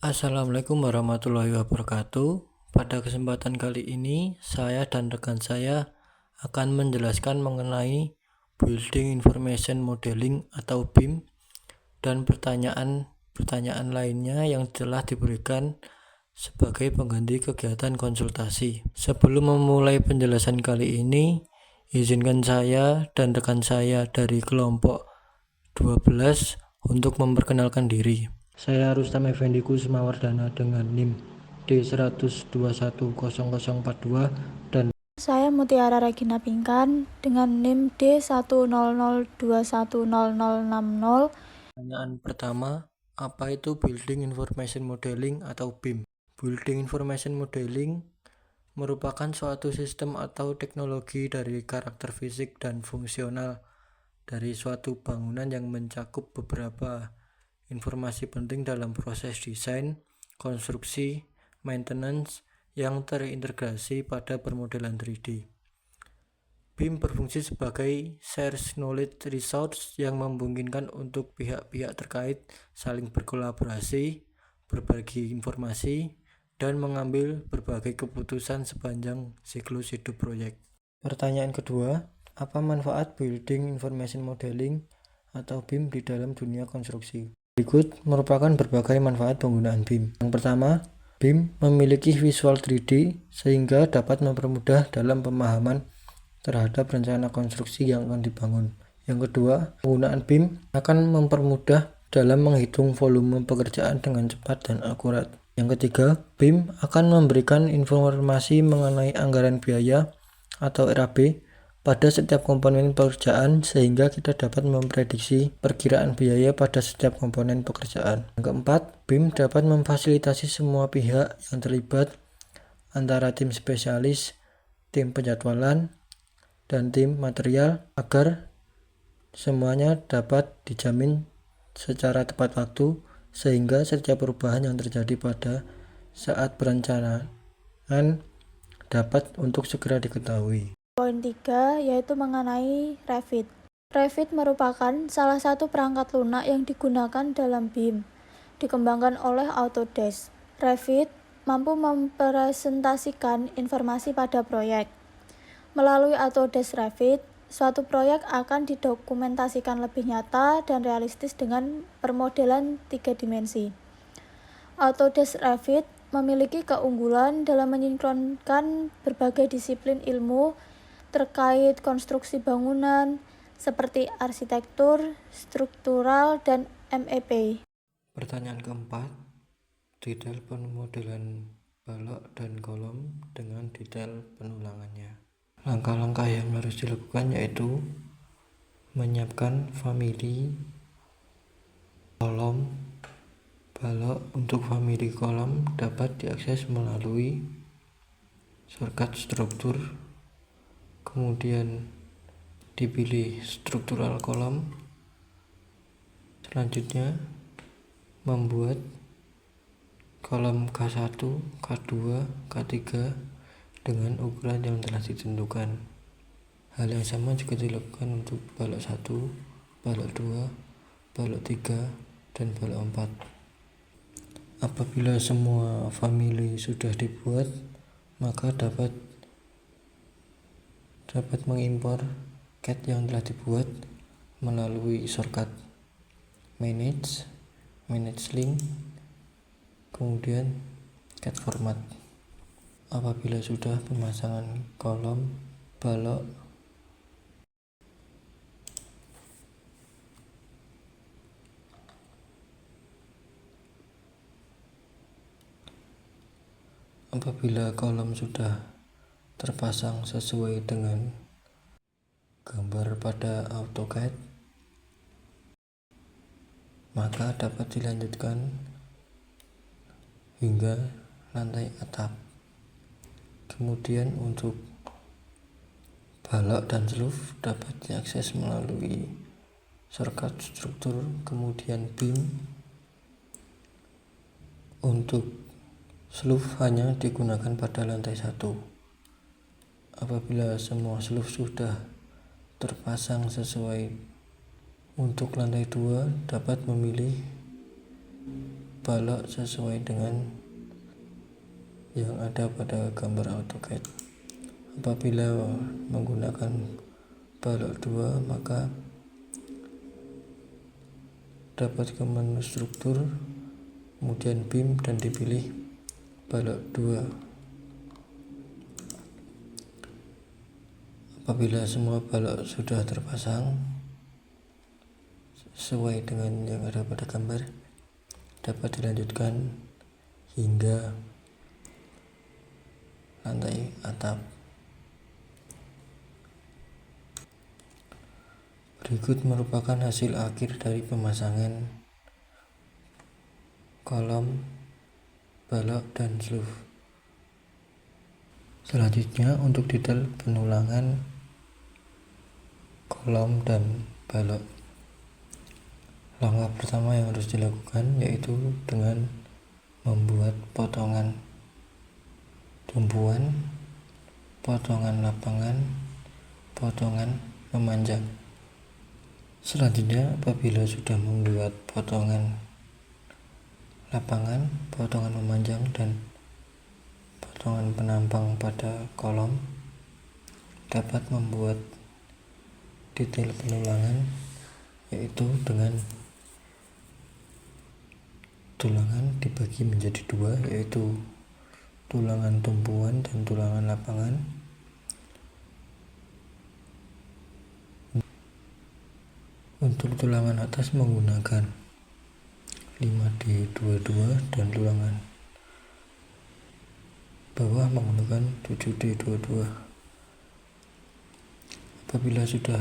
Assalamualaikum warahmatullahi wabarakatuh. Pada kesempatan kali ini, saya dan rekan saya akan menjelaskan mengenai Building Information Modeling atau BIM dan pertanyaan lainnya yang telah diberikan sebagai pengganti kegiatan konsultasi. Sebelum memulai penjelasan kali ini, izinkan saya dan rekan saya dari kelompok 12 untuk memperkenalkan diri. Saya Rustam Effendi Kusumawardana dengan NIM D1210042 dan Saya Mutiara Regina Pingkan dengan NIM D100210060. pertanyaan pertama, apa itu Building Information Modeling atau BIM? Building Information Modeling merupakan suatu sistem atau teknologi dari karakter fisik dan fungsional dari suatu bangunan yang mencakup beberapa informasi penting dalam proses desain, konstruksi, maintenance yang terintegrasi pada permodelan 3D. BIM berfungsi sebagai shared knowledge resource yang memungkinkan untuk pihak-pihak terkait saling berkolaborasi, berbagi informasi, dan mengambil berbagai keputusan sepanjang siklus hidup proyek. Pertanyaan kedua, apa manfaat Building Information Modeling atau BIM di dalam dunia konstruksi? Berikut merupakan berbagai manfaat penggunaan BIM. Yang pertama, BIM memiliki visual 3D sehingga dapat mempermudah dalam pemahaman terhadap rencana konstruksi yang akan dibangun. Yang kedua, penggunaan BIM akan mempermudah dalam menghitung volume pekerjaan dengan cepat dan akurat. Yang ketiga, BIM akan memberikan informasi mengenai anggaran biaya atau RAB pada setiap komponen pekerjaan sehingga kita dapat memprediksi perkiraan biaya pada setiap komponen pekerjaan. Yang keempat, BIM dapat memfasilitasi semua pihak yang terlibat antara tim spesialis, tim penjadwalan, dan tim material agar semuanya dapat dijamin secara tepat waktu sehingga setiap perubahan yang terjadi pada saat perencanaan dapat untuk segera diketahui. Poin 3 yaitu mengenai Revit. Revit merupakan salah satu perangkat lunak yang digunakan dalam BIM, dikembangkan oleh Autodesk. Revit mampu mempresentasikan informasi pada proyek. Melalui Autodesk Revit, suatu proyek akan didokumentasikan lebih nyata dan realistis dengan permodelan 3 dimensi. Autodesk Revit memiliki keunggulan dalam mensinkronkan berbagai disiplin ilmu terkait konstruksi bangunan seperti arsitektur, struktural, dan MEP. Pertanyaan keempat, detail pemodelan balok dan kolom dengan detail penulangannya. Langkah-langkah yang harus dilakukan yaitu menyiapkan famili kolom balok. Untuk famili kolom dapat diakses melalui shortcut struktur, kemudian dipilih struktural kolom. Selanjutnya membuat kolom K1, K2, K3 dengan ukuran yang telah ditentukan. Hal yang sama juga dilakukan untuk balok 1, balok 2, balok 3, dan balok 4. Apabila semua famili sudah dibuat, maka dapat mengimpor CAD yang telah dibuat melalui shortcut manage link, kemudian CAD format. Apabila sudah pemasangan kolom balok apabila kolom sudah terpasang sesuai dengan gambar pada AutoCAD, maka dapat dilanjutkan hingga lantai atap. Kemudian untuk balok dan seluf dapat diakses melalui shortcut struktur, kemudian BIM. Untuk seluf hanya digunakan pada lantai 1. Apabila semua seluf sudah terpasang sesuai untuk lantai 2, dapat memilih balok sesuai dengan yang ada pada gambar AutoCAD. Apabila menggunakan balok 2, maka dapat ke menu struktur, kemudian BIM, dan dipilih balok 2. Apabila semua balok sudah terpasang sesuai dengan yang ada pada gambar, dapat dilanjutkan hingga lantai atap. Berikut merupakan hasil akhir dari pemasangan kolom, balok, dan sloof. Selanjutnya untuk detail penulangan kolom dan balok. Langkah pertama yang harus dilakukan yaitu dengan membuat potongan tumpuan, potongan lapangan, potongan memanjang. Selanjutnya apabila sudah membuat potongan lapangan, potongan memanjang, dan potongan penampang pada kolom, dapat membuat detail penulangan yaitu dengan tulangan dibagi menjadi dua, yaitu tulangan tumpuan dan tulangan lapangan. Untuk tulangan atas menggunakan 5D22 dan tulangan bawah menggunakan 7D22. Apabila sudah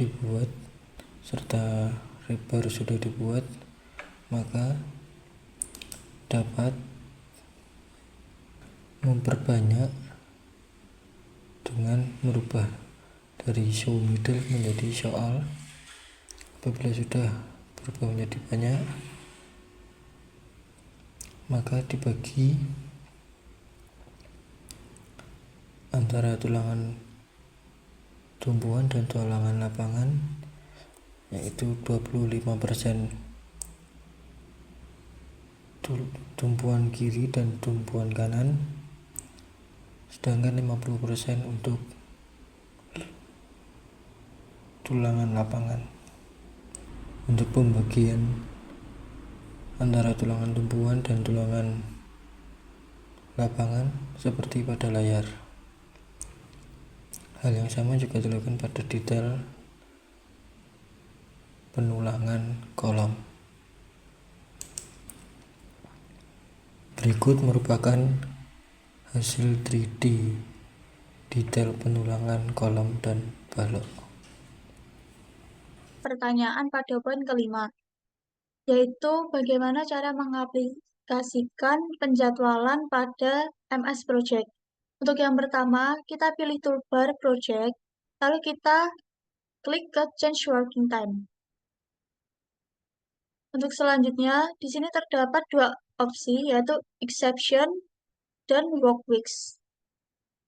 dibuat serta rebar sudah dibuat, maka dapat memperbanyak dengan merubah dari show middle menjadi show all. Apabila sudah berubah menjadi banyak, maka dibagi antara tulangan tumpuan dan tulangan lapangan, yaitu 25% tumpuan kiri dan tumpuan kanan, sedangkan 50% untuk tulangan lapangan. Untuk pembagian antara tulangan tumpuan dan tulangan lapangan seperti pada layar. Hal yang sama juga dilakukan pada detail penulangan kolom. Berikut merupakan hasil 3D detail penulangan kolom dan balok. Pertanyaan pada poin kelima, yaitu bagaimana cara mengaplikasikan penjadwalan pada MS Project. Untuk yang pertama, kita pilih toolbar Project, lalu kita klik ke Change Working Time. Untuk selanjutnya, di sini terdapat dua opsi, yaitu Exception dan Work Weeks.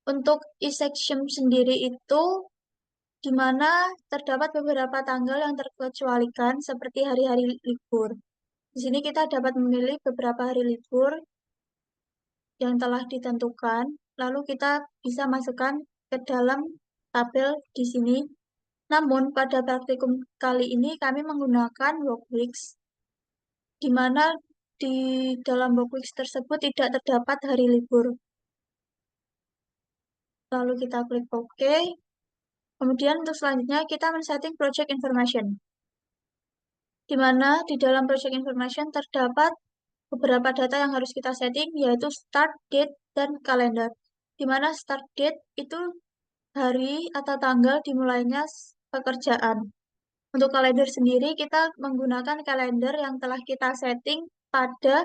Untuk Exception sendiri itu di mana terdapat beberapa tanggal yang terkecualikan seperti hari-hari libur. Di sini kita dapat memilih beberapa hari libur yang telah ditentukan, lalu kita bisa masukkan ke dalam tabel di sini. Namun pada praktikum kali ini kami menggunakan work weeks, di mana di dalam work weeks tersebut tidak terdapat hari libur. Lalu kita klik OK. Kemudian untuk selanjutnya kita men-setting project information, di mana di dalam project information terdapat beberapa data yang harus kita setting, yaitu start date dan kalender. Di mana start date itu hari atau tanggal dimulainya pekerjaan. Untuk kalender sendiri kita menggunakan kalender yang telah kita setting pada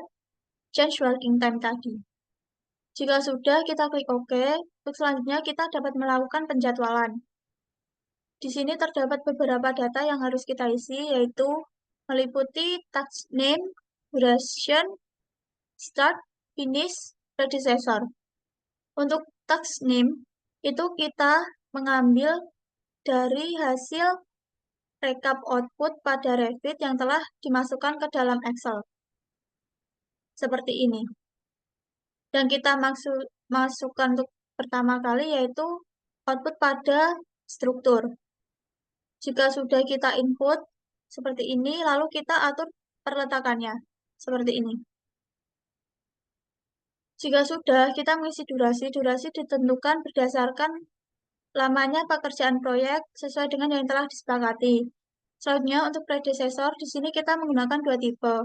change working time tadi. Jika sudah, kita klik OK. Untuk selanjutnya kita dapat melakukan penjadwalan. Di sini terdapat beberapa data yang harus kita isi, yaitu meliputi task name, duration, start, finish, predecessor. Untuk task name, itu kita mengambil dari hasil rekap output pada Revit yang telah dimasukkan ke dalam Excel. seperti ini. Dan kita masukkan untuk pertama kali yaitu output pada struktur. Jika sudah kita input seperti ini, lalu kita atur perletakannya seperti ini. Jika sudah, kita mengisi durasi. Durasi ditentukan berdasarkan lamanya pekerjaan proyek sesuai dengan yang telah disepakati. Selanjutnya, untuk predecessor, di sini kita menggunakan dua tipe,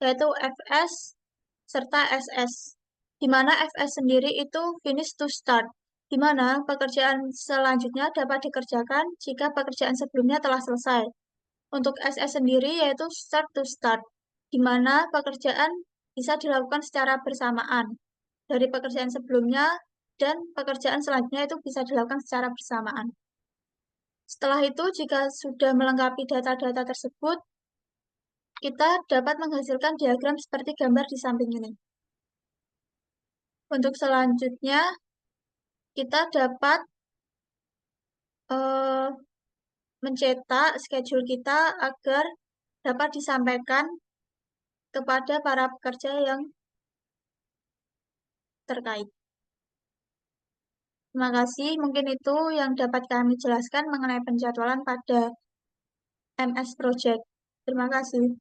yaitu FS serta SS. Di mana FS sendiri itu finish to start, di mana pekerjaan selanjutnya dapat dikerjakan jika pekerjaan sebelumnya telah selesai. Untuk SS sendiri yaitu start to start, di mana pekerjaan bisa dilakukan secara bersamaan dari pekerjaan sebelumnya dan pekerjaan selanjutnya itu bisa dilakukan secara bersamaan. Setelah itu, jika sudah melengkapi data-data tersebut, kita dapat menghasilkan diagram seperti gambar di samping ini. Untuk selanjutnya, kita dapat mencetak schedule kita agar dapat disampaikan kepada para pekerja yang terkait. Terima kasih, mungkin itu yang dapat kami jelaskan mengenai penjadwalan pada MS Project. Terima kasih.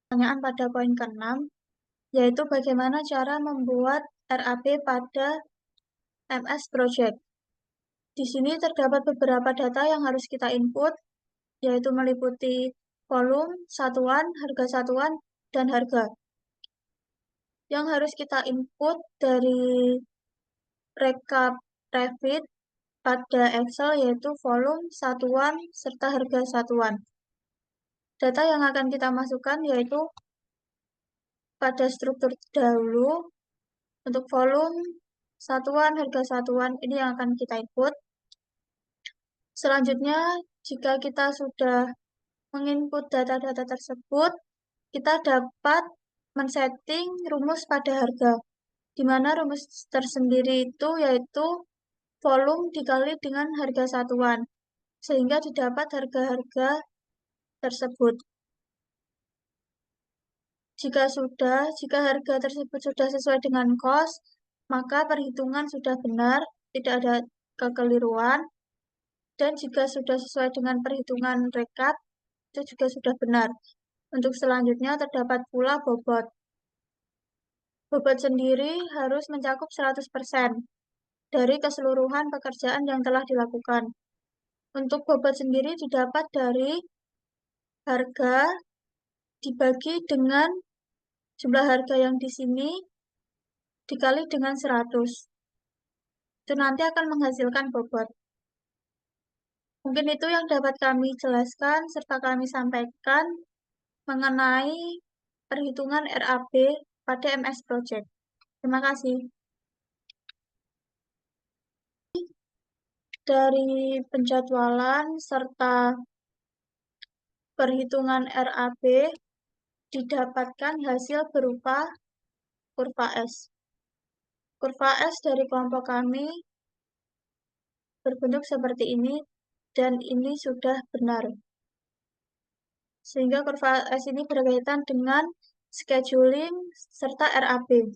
Pertanyaan pada poin ke-6, yaitu bagaimana cara membuat RAP pada MS Project. Di sini terdapat beberapa data yang harus kita input, yaitu meliputi volume, satuan, harga satuan, dan harga. Yang harus kita input dari rekap Revit pada Excel yaitu volume, satuan, serta harga satuan. Data yang akan kita masukkan yaitu pada struktur dahulu, untuk volume, satuan, harga satuan, ini yang akan kita input. Selanjutnya, jika kita sudah menginput data-data tersebut, kita dapat men-setting rumus pada harga, di mana rumus tersendiri itu yaitu volume dikali dengan harga satuan, sehingga didapat harga-harga tersebut. Jika harga tersebut sudah sesuai dengan cost, maka perhitungan sudah benar, tidak ada kekeliruan. Dan jika sudah sesuai dengan perhitungan rekap, itu juga sudah benar. Untuk selanjutnya terdapat pula bobot. Bobot sendiri harus mencakup 100% dari keseluruhan pekerjaan yang telah dilakukan. Untuk bobot sendiri didapat dari harga dibagi dengan jumlah harga yang di sini dikali dengan 100. Itu nanti akan menghasilkan bobot. Mungkin itu yang dapat kami jelaskan serta kami sampaikan mengenai perhitungan RAB pada MS Project. Terima kasih. Dari penjadwalan serta perhitungan RAB didapatkan hasil berupa kurva S. Kurva S dari kelompok kami berbentuk seperti ini dan ini sudah benar. Sehingga kurva S ini berkaitan dengan scheduling serta RAB.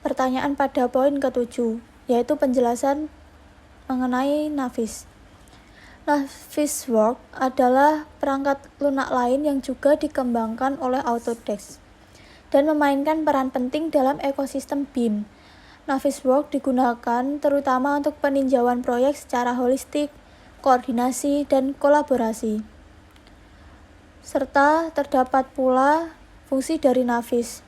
Pertanyaan pada poin ke-7, yaitu penjelasan mengenai Navis. Navisworks adalah perangkat lunak lain yang juga dikembangkan oleh Autodesk dan memainkan peran penting dalam ekosistem BIM. Navisworks digunakan terutama untuk peninjauan proyek secara holistik, koordinasi, dan kolaborasi. Serta terdapat pula fungsi dari Navis,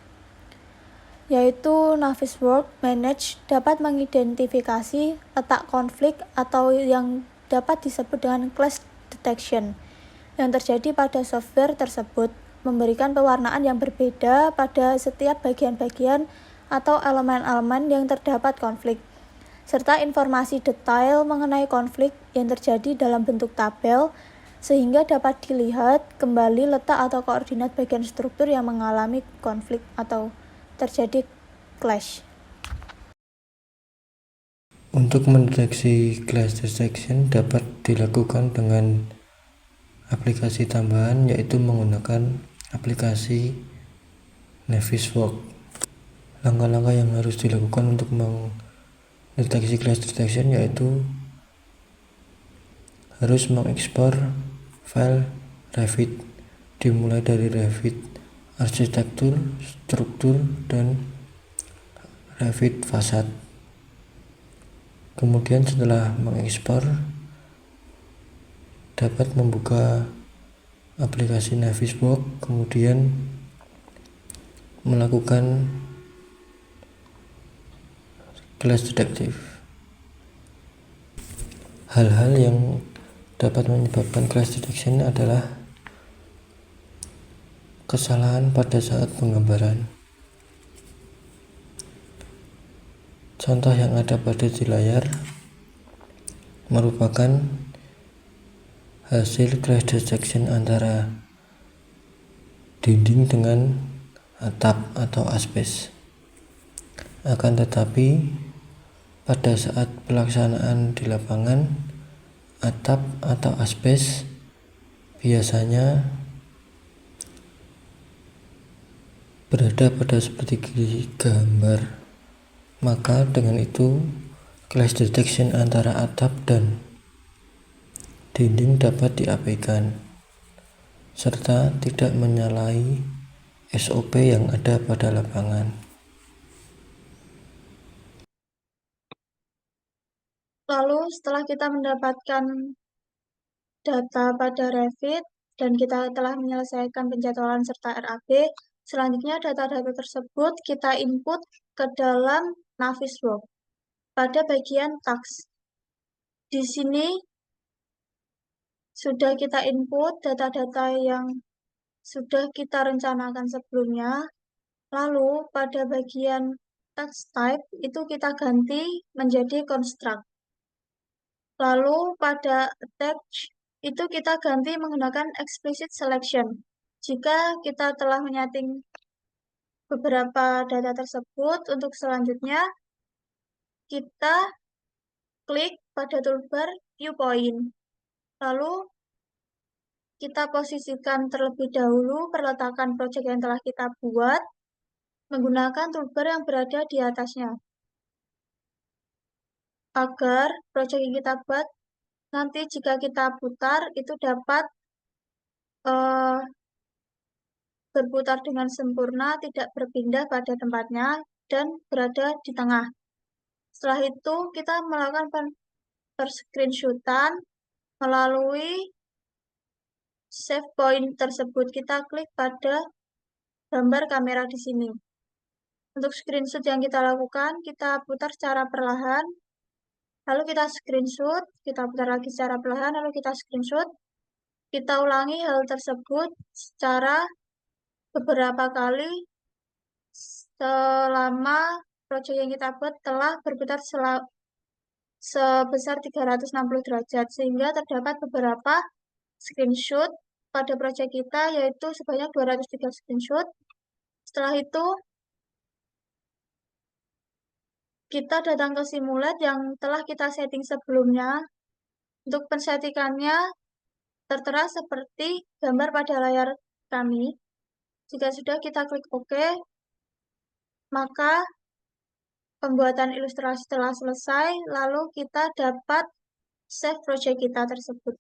yaitu Navisworks Manage dapat mengidentifikasi letak konflik atau yang dapat disebut dengan clash detection yang terjadi pada software tersebut, memberikan pewarnaan yang berbeda pada setiap bagian-bagian atau elemen-elemen yang terdapat konflik, serta informasi detail mengenai konflik yang terjadi dalam bentuk tabel, sehingga dapat dilihat kembali letak atau koordinat bagian struktur yang mengalami konflik atau terjadi clash. Untuk mendeteksi clash detection dapat dilakukan dengan aplikasi tambahan, yaitu menggunakan aplikasi Navisworks. Langkah-langkah yang harus dilakukan untuk mendeteksi clash detection yaitu harus mengekspor file Revit, dimulai dari Revit arsitektur, struktur, dan Revit fasad. Kemudian setelah mengekspor, dapat membuka aplikasi Navisworks, kemudian melakukan clash detection. Hal-hal yang dapat menyebabkan clash detection adalah kesalahan pada saat penggambaran. Contoh yang ada pada di layar merupakan hasil clash detection antara dinding dengan atap atau asbes. Akan tetapi pada saat pelaksanaan di lapangan, atap atau asbes biasanya berada pada seperti gambar. Maka dengan itu clash detection antara atap dan dinding dapat diabaikan serta tidak menyalahi SOP yang ada pada lapangan. Lalu setelah kita mendapatkan data pada Revit dan kita telah menyelesaikan penjadwalan serta RAB, selanjutnya data-data tersebut kita input ke dalam Navisworks pada bagian task. Di sini sudah kita input data-data yang sudah kita rencanakan sebelumnya. Lalu pada bagian text type itu kita ganti menjadi construct. Lalu pada attach itu kita ganti menggunakan explicit selection. Jika kita telah menyeting beberapa data tersebut, untuk selanjutnya kita klik pada toolbar viewpoint. Lalu kita posisikan terlebih dahulu perletakan project yang telah kita buat menggunakan toolbar yang berada di atasnya, agar project yang kita buat nanti jika kita putar itu dapat berputar dengan sempurna, tidak berpindah pada tempatnya, dan berada di tengah. Setelah itu kita melakukan perscreenshotan melalui save point tersebut. Kita klik pada gambar kamera di sini. Untuk screenshot yang kita lakukan, kita putar secara perlahan, lalu kita screenshot, kita putar lagi secara perlahan, lalu kita screenshot. Kita ulangi hal tersebut secara beberapa kali selama proyek yang kita buat telah berputar sebesar 360 derajat, sehingga terdapat beberapa screenshot pada proyek kita, yaitu sebanyak 203 screenshot. Setelah itu, kita datang ke Simulate yang telah kita setting sebelumnya. Untuk pensettingannya tertera seperti gambar pada layar kami. Jika sudah, kita klik OK, maka pembuatan ilustrasi telah selesai, lalu kita dapat save project kita tersebut.